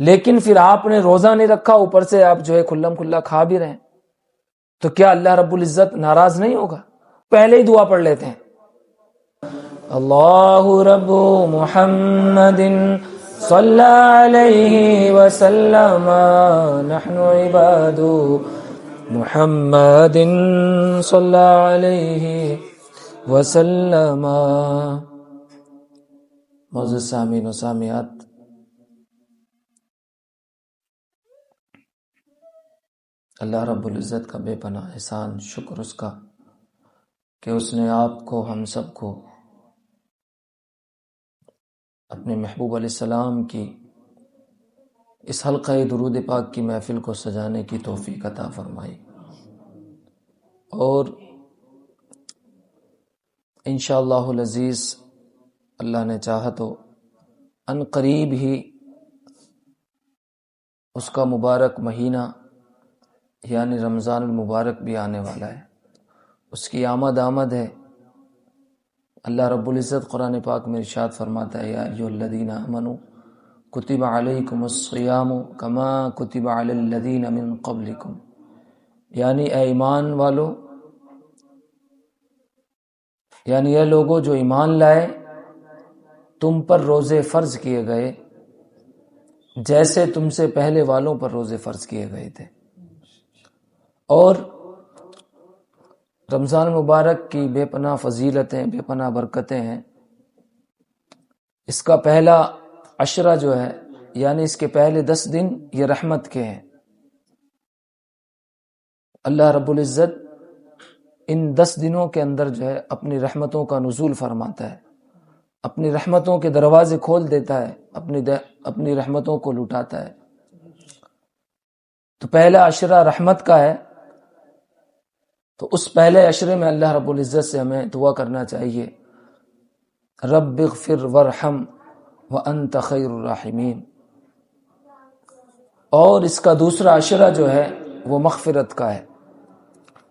لیکن پھر آپ نے روزہ نہیں رکھا، اوپر سے آپ جو ہے کھلم کھلا کھا بھی رہے ہیں، تو کیا اللہ رب العزت ناراض نہیں ہوگا؟ پہلے ہی دعا پڑھ لیتے ہیں، اللہ رب محمد صلی علیہ وسلم نحن عباد محمد صلی علیہ وسلم۔ معزز سامعین و سامعات، اللہ رب العزت کا بے پناہ احسان، شکر اس کا کہ اس نے آپ کو، ہم سب کو اپنے محبوب علیہ السلام کی اس حلقہ درود پاک کی محفل کو سجانے کی توفیق عطا فرمائی، اور انشاءاللہ العزیز اللہ نے چاہا تو ان قریب ہی اس کا مبارک مہینہ یعنی رمضان المبارک بھی آنے والا ہے، اس کی آمد ہے۔ اللہ رب العزت قرآن پاک میں ارشاد فرماتا ہے، یا ایھا الذین آمنوا کتب علیکم الصیام کما کتب علی الذین من قبلکم، یعنی اے ایمان والو، یعنی یہ لوگوں جو ایمان لائے، تم پر روزے فرض کیے گئے جیسے تم سے پہلے والوں پر روزے فرض کیے گئے تھے۔ اور رمضان مبارک کی بے پناہ فضیلتیں، بے پناہ برکتیں ہیں۔ اس کا پہلا عشرہ جو ہے، یعنی اس کے پہلے 10 دن یہ رحمت کے ہیں۔ اللہ رب العزت ان 10 دنوں کے اندر جو ہے اپنی رحمتوں کا نزول فرماتا ہے، اپنی رحمتوں کے دروازے کھول دیتا ہے، اپنی رحمتوں کو لٹاتا ہے۔ تو پہلا عشرہ رحمت کا ہے، تو اس پہلے عشرے میں اللہ رب العزت سے ہمیں دعا کرنا چاہیے، رب اغفر وارحم وانت خیر الراحمین۔ اور اس کا دوسرا عشرہ جو ہے وہ مغفرت کا ہے،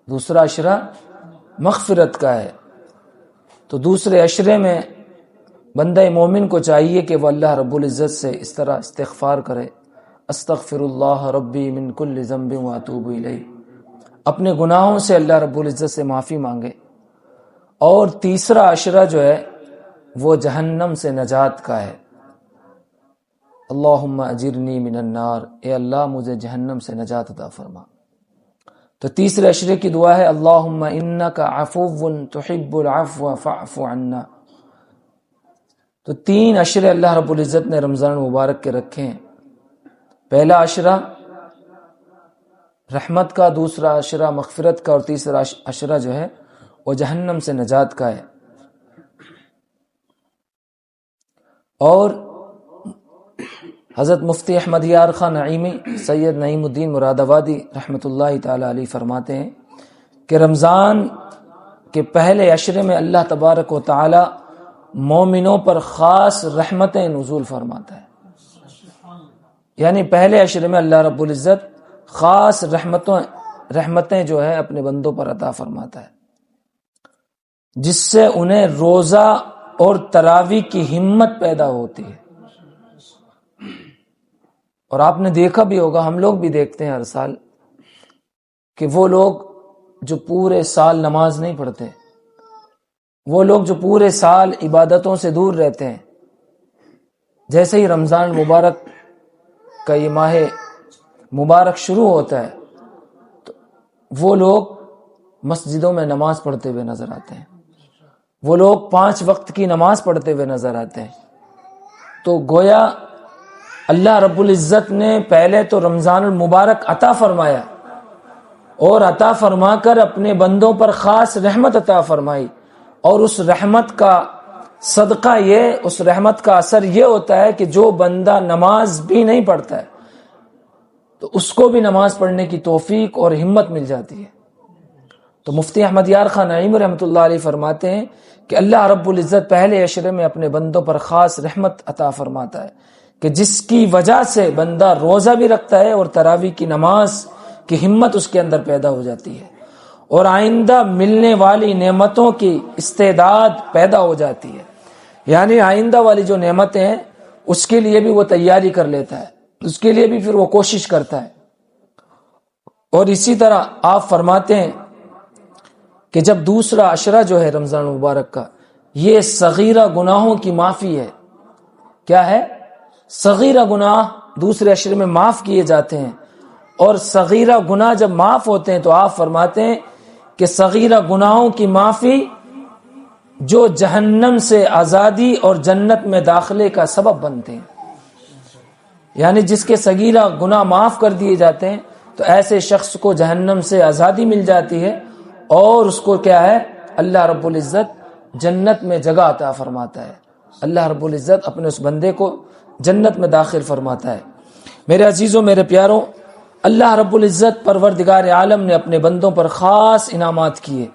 دوسرا عشرہ مغفرت کا ہے۔ تو دوسرے عشرے میں بندہ مومن کو چاہیے کہ وہ اللہ رب العزت سے اس طرح استغفار کرے، استغفر اللہ ربی من کل ذنب واتوب الیہ، اپنے گناہوں سے اللہ رب العزت سے معافی مانگے۔ اور تیسرا عشرہ جو ہے وہ جہنم سے نجات کا ہے، اللہم اجرنی من النار، اے اللہ مجھے جہنم سے نجات عطا فرما۔ تو تیسرے عشرے کی دعا ہے، اللہم انک عفو تحب العفو فاعف عنا۔ تو 3 عشرے اللہ رب العزت نے رمضان مبارک کے رکھے ہیں، پہلا عشرہ رحمت کا، دوسرا عشرہ مغفرت کا، اور تیسرا عشرہ جو ہے وہ جہنم سے نجات کا ہے۔ اور حضرت مفتی احمد یار خان نعیمی سید نعیم الدین مراد آبادی رحمۃ اللہ تعالی علیہ فرماتے ہیں کہ رمضان کے پہلے عشرے میں اللہ تبارک و تعالی مومنوں پر خاص رحمتیں نزول فرماتا ہے، یعنی پہلے عشرے میں اللہ رب العزت خاص رحمتیں جو ہے اپنے بندوں پر عطا فرماتا ہے، جس سے انہیں روزہ اور تراویح کی ہمت پیدا ہوتی ہے۔ اور آپ نے دیکھا بھی ہوگا، ہم لوگ بھی دیکھتے ہیں ہر سال، کہ وہ لوگ جو پورے سال نماز نہیں پڑھتے، وہ لوگ جو پورے سال عبادتوں سے دور رہتے ہیں، جیسے ہی رمضان مبارک کا یہ ماہ مبارک شروع ہوتا ہے تو وہ لوگ مسجدوں میں نماز پڑھتے ہوئے نظر آتے ہیں، وہ لوگ 5 وقت کی نماز پڑھتے ہوئے نظر آتے ہیں۔ تو گویا اللہ رب العزت نے پہلے تو رمضان المبارک عطا فرمایا، اور عطا فرما کر اپنے بندوں پر خاص رحمت عطا فرمائی، اور اس رحمت کا صدقہ یہ، اس رحمت کا اثر یہ ہوتا ہے کہ جو بندہ نماز بھی نہیں پڑھتا ہے تو اس کو بھی نماز پڑھنے کی توفیق اور ہمت مل جاتی ہے۔ تو مفتی احمد یار خان نعیمی رحمۃ اللہ علیہ فرماتے ہیں کہ اللہ رب العزت پہلے عشرے میں اپنے بندوں پر خاص رحمت عطا فرماتا ہے، کہ جس کی وجہ سے بندہ روزہ بھی رکھتا ہے اور تراویح کی نماز کی ہمت اس کے اندر پیدا ہو جاتی ہے، اور آئندہ ملنے والی نعمتوں کی استعداد پیدا ہو جاتی ہے، یعنی آئندہ والی جو نعمتیں ہیں اس کے لیے بھی وہ تیاری کر لیتا ہے اس کے لیے بھی پھر وہ کوشش کرتا ہے۔ اور اسی طرح آپ فرماتے ہیں کہ جب دوسرا عشرہ جو ہے رمضان مبارک کا، یہ صغیرہ گناہوں کی معافی ہے۔ کیا ہے؟ صغیرہ گناہ دوسرے عشرے میں معاف کیے جاتے ہیں، اور صغیرہ گناہ جب معاف ہوتے ہیں تو آپ فرماتے ہیں کہ صغیرہ گناہوں کی معافی جو جہنم سے آزادی اور جنت میں داخلے کا سبب بنتے ہیں، یعنی جس کے صغیرہ گناہ معاف کر دیے جاتے ہیں تو ایسے شخص کو جہنم سے آزادی مل جاتی ہے، اور اس کو کیا ہے؟ اللہ رب العزت جنت میں جگہ عطا فرماتا ہے۔ اللہ رب العزت اپنے اس بندے کو جنت میں داخل فرماتا ہے۔ میرے عزیزوں، میرے پیاروں، اللہ رب العزت پروردگار عالم نے اپنے بندوں پر خاص انعامات کیے۔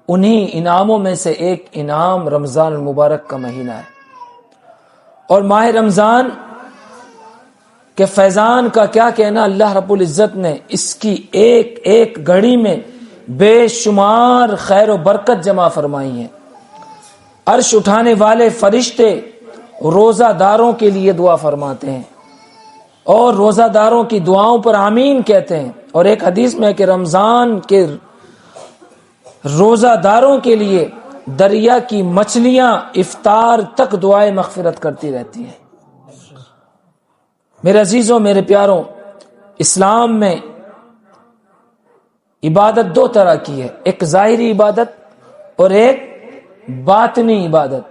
انہی انعاموں میں سے ایک انعام رمضان المبارک کا مہینہ ہے، اور ماہ رمضان کے فیضان کا کیا کہنا۔ اللہ رب العزت نے اس کی ایک ایک گھڑی میں بے شمار خیر و برکت جمع فرمائی ہیں۔ عرش اٹھانے والے فرشتے روزہ داروں کے لیے دعا فرماتے ہیں، اور روزہ داروں کی دعاؤں پر آمین کہتے ہیں۔ اور ایک حدیث میں ہے کہ رمضان کے روزہ داروں کے لیے دریا کی مچھلیاں افطار تک دعائیں مغفرت کرتی رہتی ہیں۔ میرے عزیزوں، میرے پیاروں، اسلام میں عبادت دو طرح کی ہے، ایک ظاہری عبادت اور ایک باطنی عبادت۔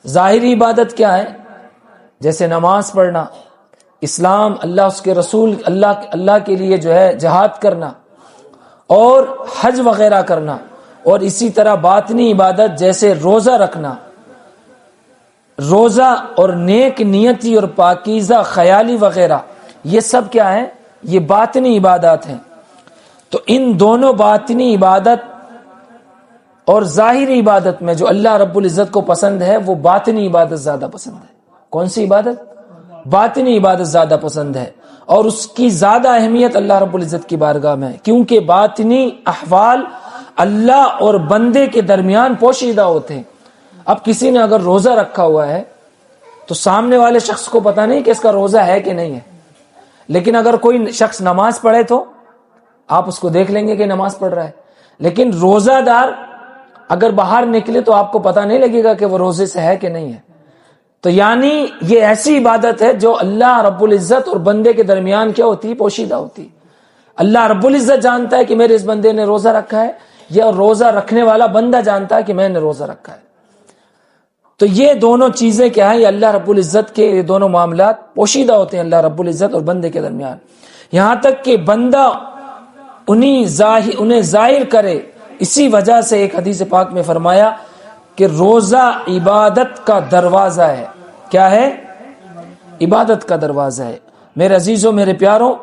ظاہری عبادت کیا ہے؟ جیسے نماز پڑھنا، اسلام، اللہ اس کے رسول، اللہ کے لیے جو ہے جہاد کرنا، اور حج وغیرہ کرنا۔ اور اسی طرح باطنی عبادت جیسے روزہ رکھنا، روزہ اور نیک نیتی اور پاکیزہ خیالی وغیرہ، یہ سب کیا ہے؟ یہ باطنی عبادات ہیں۔ تو ان دونوں باطنی عبادت اور ظاہری عبادت میں جو اللہ رب العزت کو پسند ہے وہ باطنی عبادت زیادہ پسند ہے۔ کون سی عبادت؟ باطنی عبادت زیادہ پسند ہے، اور اس کی زیادہ اہمیت اللہ رب العزت کی بارگاہ میں ہے، کیونکہ باطنی احوال اللہ اور بندے کے درمیان پوشیدہ ہوتے ہیں۔ اب کسی نے اگر روزہ رکھا ہوا ہے تو سامنے والے شخص کو پتہ نہیں کہ اس کا روزہ ہے کہ نہیں ہے، لیکن اگر کوئی شخص نماز پڑھے تو آپ اس کو دیکھ لیں گے کہ نماز پڑھ رہا ہے، لیکن روزہ دار اگر باہر نکلے تو آپ کو پتہ نہیں لگے گا کہ وہ روزے سے ہے کہ نہیں ہے۔ تو یعنی یہ ایسی عبادت ہے جو اللہ رب العزت اور بندے کے درمیان کیا ہوتی ہے؟ پوشیدہ ہوتی ہے۔ اللہ رب العزت جانتا ہے کہ میرے اس بندے نے روزہ رکھا ہے، یا روزہ رکھنے والا بندہ جانتا ہے کہ میں نے روزہ رکھا ہے۔ تو یہ دونوں چیزیں کیا ہیں؟ یہ اللہ رب العزت کے یہ دونوں معاملات پوشیدہ ہوتے ہیں اللہ رب العزت اور بندے کے درمیان، یہاں تک کہ بندہ انہیں ظاہر کرے۔ اسی وجہ سے ایک حدیث پاک میں فرمایا کہ روزہ عبادت کا دروازہ ہے۔ کیا ہے؟ عبادت کا دروازہ ہے۔ میرے عزیزوں، میرے پیاروں،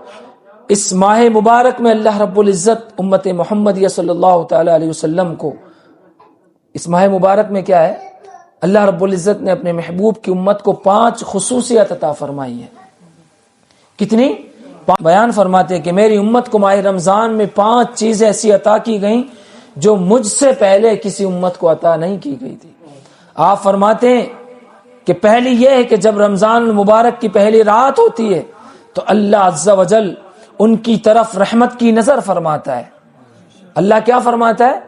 اس ماہ مبارک میں اللہ رب العزت امت محمدیہ صلی اللہ تعالی علیہ وسلم کو اس ماہ مبارک میں کیا ہے؟ اللہ رب العزت نے اپنے محبوب کی امت کو 5 خصوصیات عطا فرمائی ہیں۔ کتنی؟ بیان فرماتے ہیں کہ میری امت کو ماہ رمضان میں 5 چیزیں ایسی عطا کی گئیں جو مجھ سے پہلے کسی امت کو عطا نہیں کی گئی تھی۔ آپ فرماتے ہیں کہ پہلی یہ ہے کہ جب رمضان المبارک کی پہلی رات ہوتی ہے تو اللہ عز و جل ان کی طرف رحمت کی نظر فرماتا ہے۔ اللہ کیا فرماتا ہے؟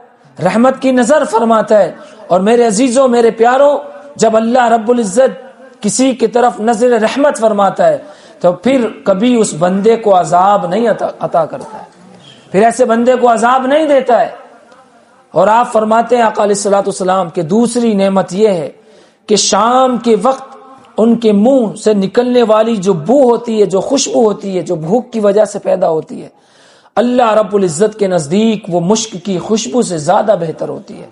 رحمت کی نظر فرماتا ہے۔ اور میرے عزیزوں، میرے پیاروں، جب اللہ رب العزت کسی کی طرف نظر رحمت فرماتا ہے تو پھر کبھی اس بندے کو عذاب نہیں عطا کرتا ہے، پھر ایسے بندے کو عذاب نہیں دیتا ہے۔ اور آپ فرماتے ہیں آقا علیہ الصلوۃ والسلام کہ دوسری نعمت یہ ہے کہ شام کے وقت ان کے منہ سے نکلنے والی جو بو ہوتی ہے، جو خوشبو ہوتی ہے، جو بھوک کی وجہ سے پیدا ہوتی ہے، اللہ رب العزت کے نزدیک وہ مشک کی خوشبو سے زیادہ بہتر ہوتی ہے۔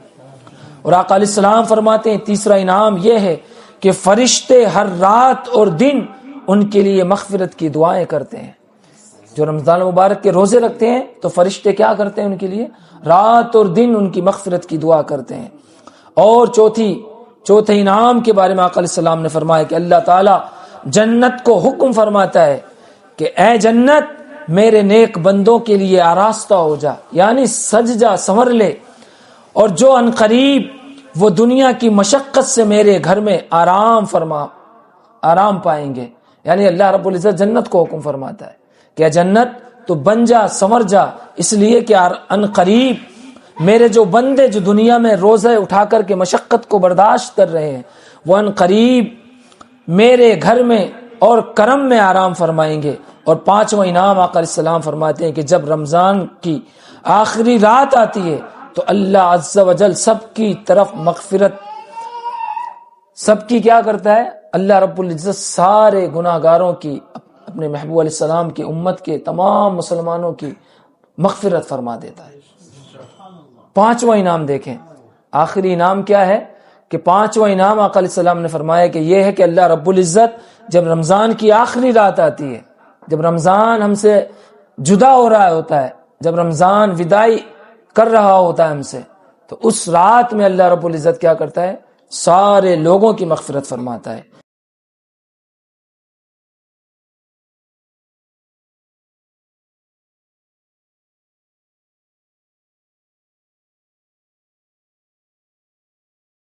اور آقا علیہ السلام فرماتے ہیں تیسرا انعام یہ ہے کہ فرشتے ہر رات اور دن ان کے لیے مغفرت کی دعائیں کرتے ہیں۔ جو رمضان مبارک کے روزے رکھتے ہیں تو فرشتے کیا کرتے ہیں؟ ان کے لیے رات اور دن ان کی مغفرت کی دعا کرتے ہیں۔ اور چوتھے انعام کے بارے میں آقا علیہ السلام نے فرمایا کہ اللہ تعالیٰ جنت کو حکم فرماتا ہے کہ اے جنت میرے نیک بندوں کے لیے آراستہ ہو جا، یعنی سج جا، سنور لے، اور جو ان قریب وہ دنیا کی مشقت سے میرے گھر میں آرام پائیں گے، یعنی اللہ رب العزت جنت کو حکم فرماتا ہے کہ جنت تو بن جا، سنور جا، اس لیے کہ ان قریب میرے جو بندے جو دنیا میں روزے اٹھا کر کے مشقت کو برداشت کر رہے ہیں، وہ ان قریب میرے گھر میں اور کرم میں آرام فرمائیں گے۔ اور پانچواں انعام آقا علیہ السلام فرماتے ہیں کہ جب رمضان کی آخری رات آتی ہے تو اللہ عز و جل سب کی طرف مغفرت، سب کی کیا کرتا ہے؟ اللہ رب العزت سارے گناہ گاروں کی، اپنے محبوب علیہ السلام کی امت کے تمام مسلمانوں کی مغفرت فرما دیتا ہے۔ پانچواں انعام دیکھیں، آخری انعام کیا ہے کہ پانچواں انعام آقا علیہ السلام نے فرمایا کہ یہ ہے کہ اللہ رب العزت جب رمضان کی آخری رات آتی ہے، جب رمضان ہم سے جدا ہو رہا ہوتا ہے، جب رمضان وداعی کر رہا ہوتا ہے ہم سے، تو اس رات میں اللہ رب العزت کیا کرتا ہے؟ سارے لوگوں کی مغفرت فرماتا ہے۔